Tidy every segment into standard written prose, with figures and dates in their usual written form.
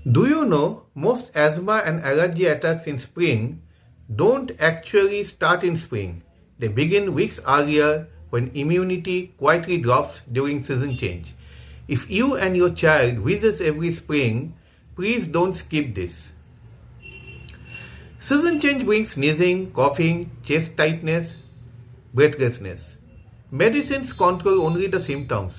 Do you know most asthma and allergy attacks in spring don't actually start in spring. They begin weeks earlier when immunity quietly drops during season change. If you and your child wheezes every spring, please don't skip this. Season change brings sneezing, coughing, chest tightness, breathlessness. Medicines control only the symptoms,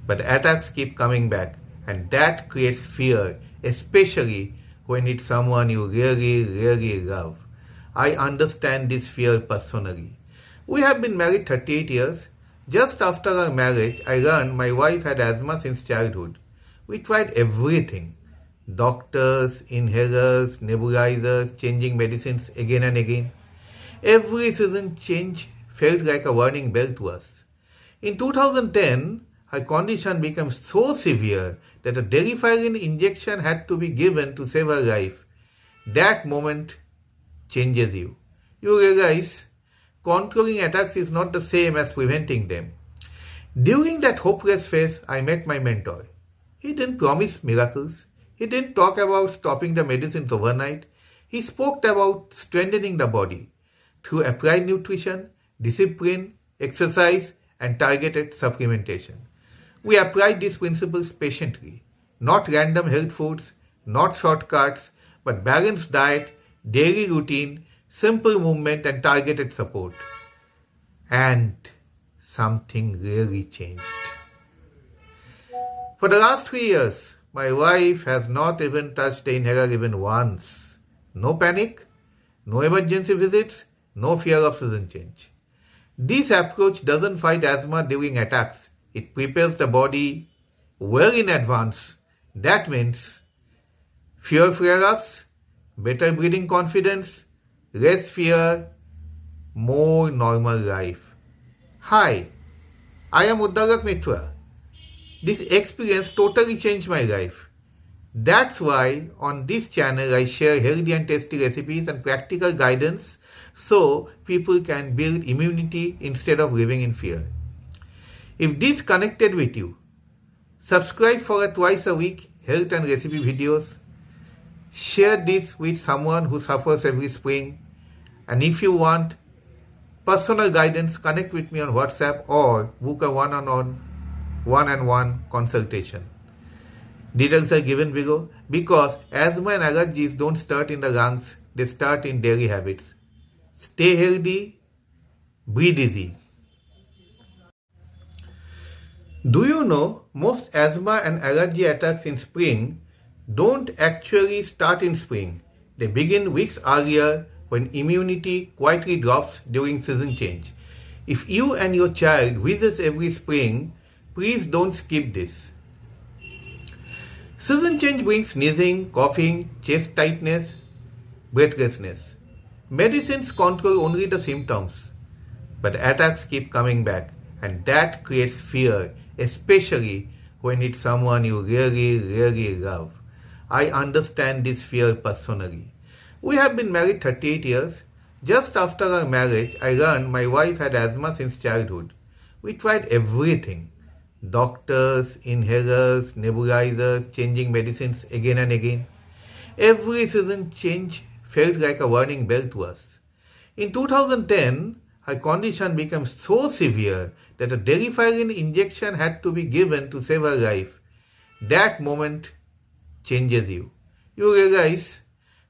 but attacks keep coming back, and that creates fear, especially when it's someone you really love. I understand this fear personally. We have been married 38 years. Just after our marriage, I learned my wife had asthma since childhood. We tried everything: doctors, inhalers, nebulizers, changing medicines again and again. Every season change felt like a warning bell to us. In 2010, her condition became so severe that a terrifying injection had to be given to save her life. That moment changes you. You realize controlling attacks is not the same as preventing them. During that hopeless phase, I met my mentor. He didn't promise miracles. He didn't talk about stopping the medicines overnight. He spoke about strengthening the body through applied nutrition, discipline, exercise, and targeted supplementation. We applied these principles patiently, not random health foods, not shortcuts, but balanced diet, daily routine, simple movement, and targeted support. And something really changed. For the last 3 years, my wife has not even touched the inhaler even once. No panic, no emergency visits, no fear of season change. This approach doesn't fight asthma during attacks. It prepares the body well in advance. That means fewer flare-ups, better breathing confidence, less fear, more normal life. Hi, I am Uddalak Mitra. This experience totally changed my life. That's why on this channel I share healthy and tasty recipes and practical guidance so people can build immunity instead of living in fear. If this connected with you, subscribe for twice a week health and recipe videos. Share this with someone who suffers every spring. And if you want personal guidance, connect with me on WhatsApp or book a one-on-one consultation. Details are given below because asthma and allergies don't start in the lungs, they start in daily habits. Stay healthy, breathe easy. Do you know most asthma and allergy attacks in spring don't actually start in spring. They begin weeks earlier when immunity quietly drops during season change. If you and your child wheezes every spring, please don't skip this. Season change brings sneezing, coughing, chest tightness, breathlessness. Medicines control only the symptoms, but attacks keep coming back, and that creates fear, especially when it's someone you really love. I understand this fear personally. We have been married 38 years. Just after our marriage, I learned my wife had asthma since childhood. We tried everything: doctors, inhalers, nebulizers, changing medicines again and again. Every season change felt like a warning bell to us. In 2010, her condition became so severe that a terrifying injection had to be given to save her life. That moment changes you. You realize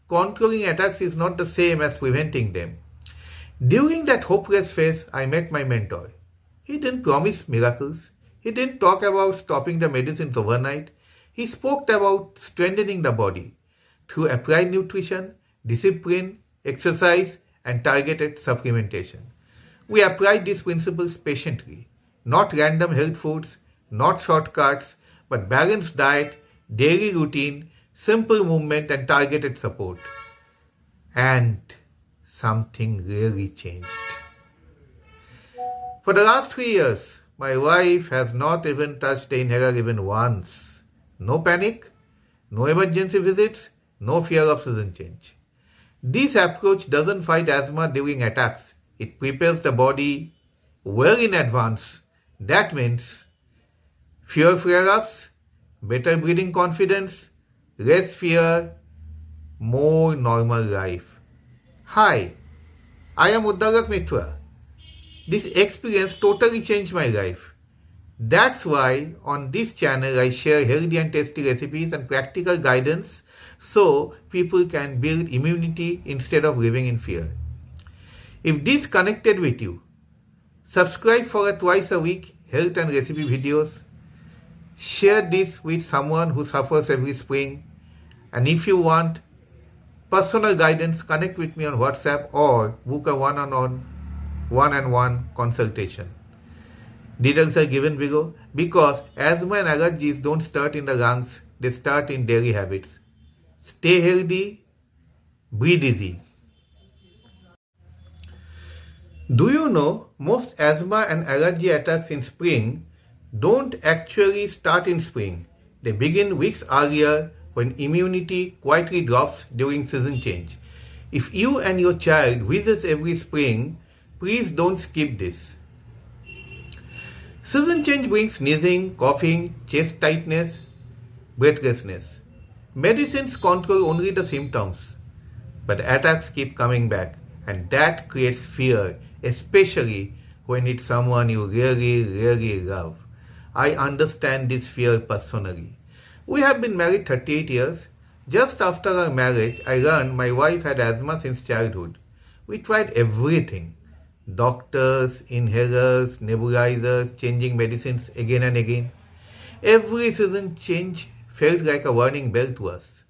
controlling attacks is not the same as preventing them. During that hopeless phase, I met my mentor. He didn't promise miracles. He didn't talk about stopping the medicines overnight. He spoke about strengthening the body through applied nutrition, discipline, exercise, and targeted supplementation. We applied these principles patiently, not random health foods, not shortcuts, but balanced diet, daily routine, simple movement, and targeted support. And something really changed. For the last 3 years, my wife has not even touched the inhaler even once. No panic, no emergency visits, no fear of season change. This approach doesn't fight asthma during attacks. It prepares the body well in advance. That means fewer flare-ups, better breathing confidence, less fear, more normal life. Hi, I am Uddagak Mitra. This experience totally changed my life. That's why on this channel I share healthy and tasty recipes and practical guidance so people can build immunity instead of living in fear. If this connected with you, subscribe for twice a week health and recipe videos. Share this with someone who suffers every spring. And if you want personal guidance, connect with me on WhatsApp or book a one-on-one consultation. Details are given below because asthma and allergies don't start in the lungs, they start in daily habits. Stay healthy, breathe easy. Do you know most asthma and allergy attacks in spring don't actually start in spring. They begin weeks earlier when immunity quietly drops during season change. If you and your child wheezes every spring, please don't skip this. Season change brings sneezing, coughing, chest tightness, breathlessness. Medicines control only the symptoms, but attacks keep coming back, and that creates fear, especially when it's someone you really love. I understand this fear personally. We have been married 38 years. Just after our marriage, I learned my wife had asthma since childhood. We tried everything. Doctors, inhalers, nebulizers, changing medicines again and again. Every season change felt like a warning bell to us.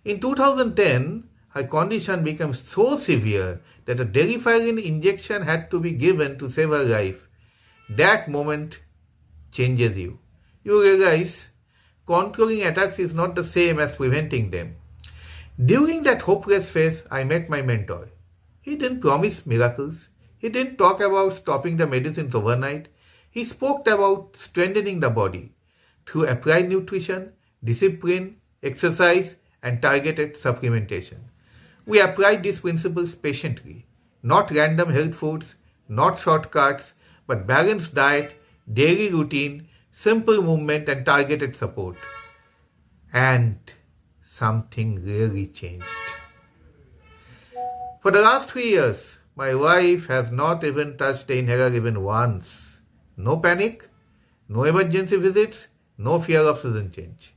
In 2010, her condition became so severe that a deriphylline injection had to be given to save her life. That moment changes you. You realize controlling attacks is not the same as preventing them. During that hopeless phase, I met my mentor. He didn't promise miracles. He didn't talk about stopping the medicines overnight. He spoke about strengthening the body through applied nutrition, discipline, exercise, and targeted supplementation. We applied these principles patiently, not random health foods, not shortcuts, but balanced diet, daily routine, simple movement, and targeted support. And something really changed. For the last 3 years, my wife has not even touched the inhaler even once. No panic, no emergency visits, no fear of season change.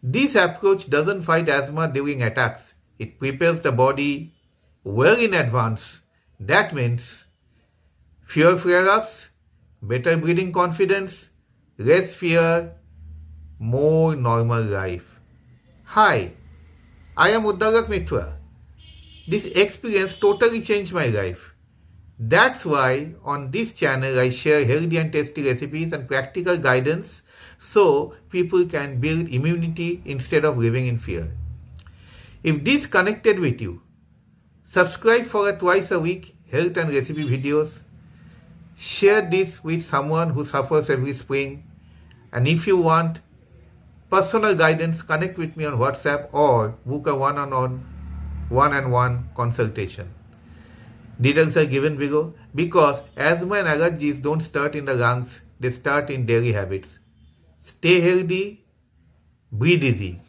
This approach doesn't fight asthma during attacks. It prepares the body well in advance. That means fewer flare-ups, better breathing confidence, less fear, more normal life. Hi, I am Uddagak Mitra. This experience totally changed my life. That's why on this channel I share healthy and tasty recipes and practical guidance so people can build immunity instead of living in fear. If this connected with you, subscribe for twice a week health and recipe videos. Share this with someone who suffers every spring. And if you want personal guidance, connect with me on WhatsApp or book a one-on-one consultation. Details are given below because asthma and allergies don't start in the lungs, they start in daily habits. Stay healthy, breathe easy.